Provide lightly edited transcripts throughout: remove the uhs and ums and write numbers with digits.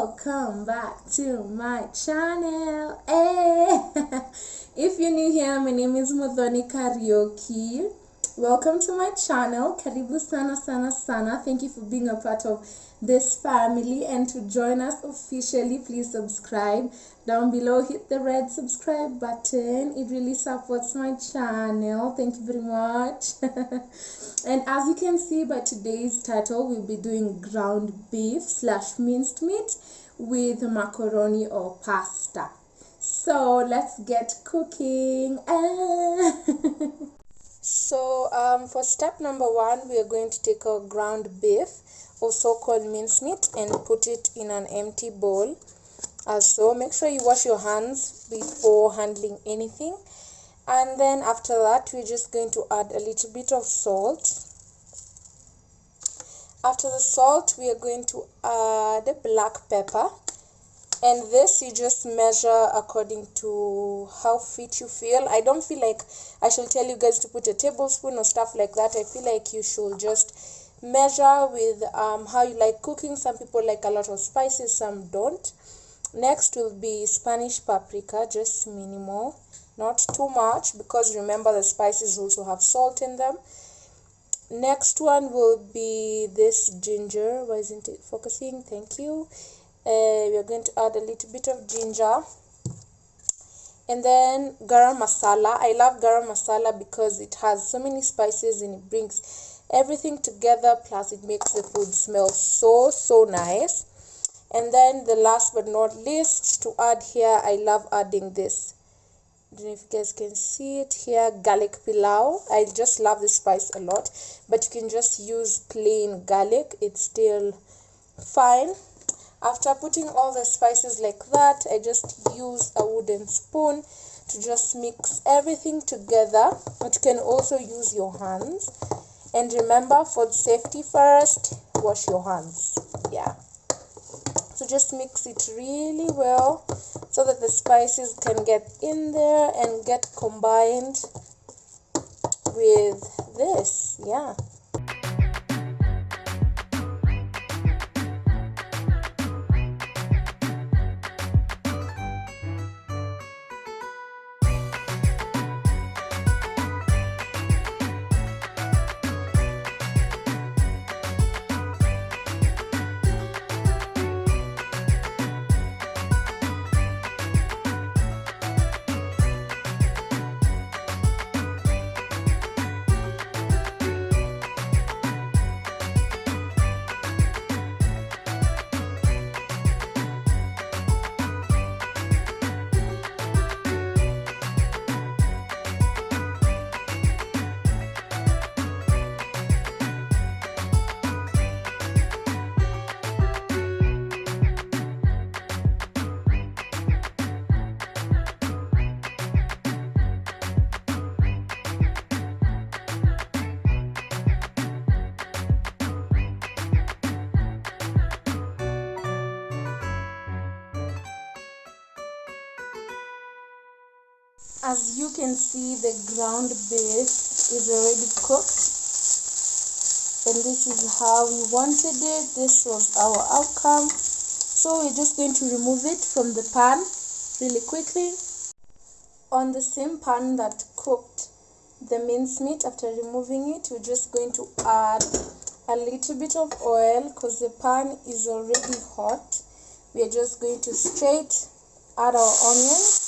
welcome back to my channel. Hey. If you're new here, my name is Modoni Karaoke. Welcome to my channel. Karibu sana sana sana. Thank you for being a part of this family, and to join us officially, please subscribe down below. Hit the red subscribe button. It really supports my channel. Thank you very much. And as you can see by today's title, we'll be doing ground beef / minced meat with macaroni or pasta. So let's get cooking. So for step number 1, we are going to take our ground beef, also called mincemeat, and put it in an empty bowl. Also, make sure you wash your hands before handling anything. And then after that, we're just going to add a little bit of salt. After the salt, we are going to add black pepper. And this you just measure according to how fit you feel. I don't feel like I shall tell you guys to put a tablespoon or stuff like that. I feel like you should just measure with how you like cooking. Some people like a lot of spices, some don't. Next will be Spanish paprika, just minimal, not too much, because remember the spices also have salt in them. Next one will be this ginger. Why isn't it focusing? Thank you. We are going to add a little bit of ginger, and then garam masala. I love garam masala because it has so many spices and it brings everything together, plus it makes the food smell so nice. And then the last but not least to add here, I love adding this. I don't know if you guys can see it here, garlic pilau. I just love this spice a lot, but you can just use plain garlic, it's still fine. After putting all the spices like that, I just use a wooden spoon to just mix everything together. But you can also use your hands. And remember, for safety first, wash your hands. Yeah. So just mix it really well so that the spices can get in there and get combined with this. Yeah. As you can see, the ground beef is already cooked, and this is how we wanted it. This was our outcome. So we're just going to remove it from the pan really quickly. On the same pan that cooked the mincemeat, after removing it, we're just going to add a little bit of oil because the pan is already hot. We are just going to straight add our onions.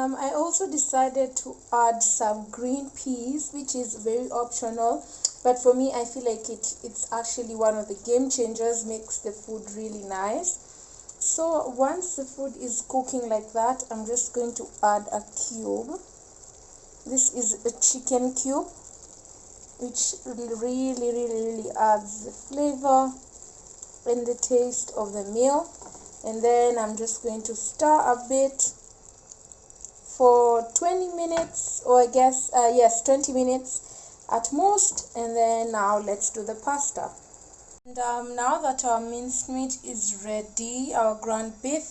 I also decided to add some green peas, which is very optional, but for me I feel like it's actually one of the game changers, makes the food really nice. So once the food is cooking like that, I'm just going to add a cube. This is a chicken cube, which really adds the flavor and the taste of the meal. And then I'm just going to stir a bit for 20 minutes, or I guess yes, 20 minutes at most. And then now let's do the pasta. And now that our minced meat is ready, our ground beef,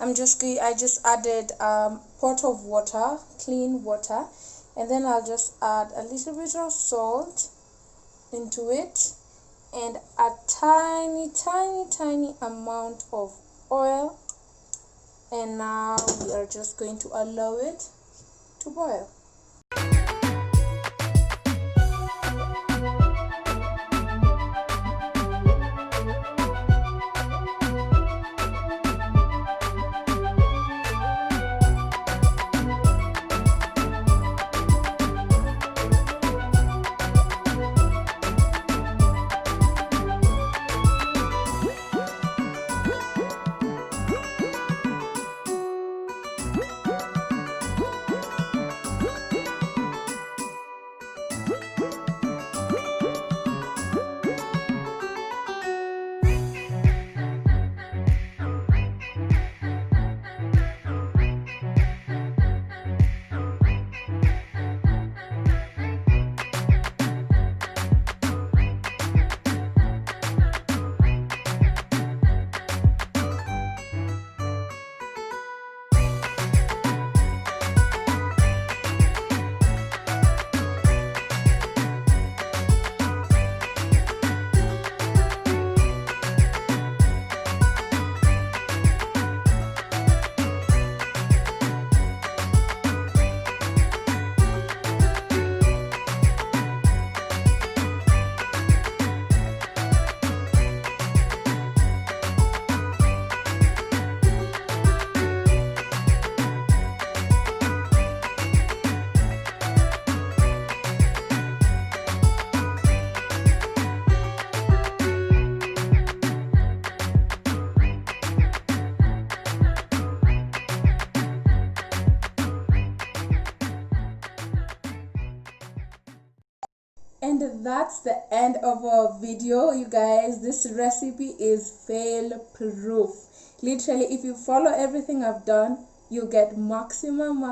I just added pot of water, clean water, and then I'll just add a little bit of salt into it and a tiny amount of oil, and now we are just going to allow it to boil. And that's the end of our video, you guys. This recipe is fail proof. Literally, if you follow everything I've done, you'll get maximum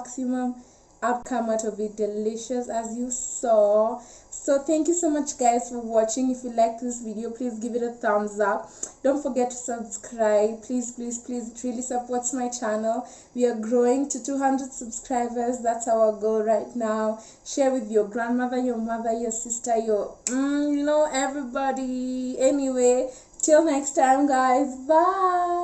outcome out of it. Delicious, as you saw. So thank you so much, guys, for watching. If you like this video, please give it a thumbs up. Don't forget to subscribe. Please, it really supports my channel. We are growing to 200 subscribers. That's our goal right now. Share with your grandmother, your mother, your sister, your everybody. Anyway, till next time, guys. Bye.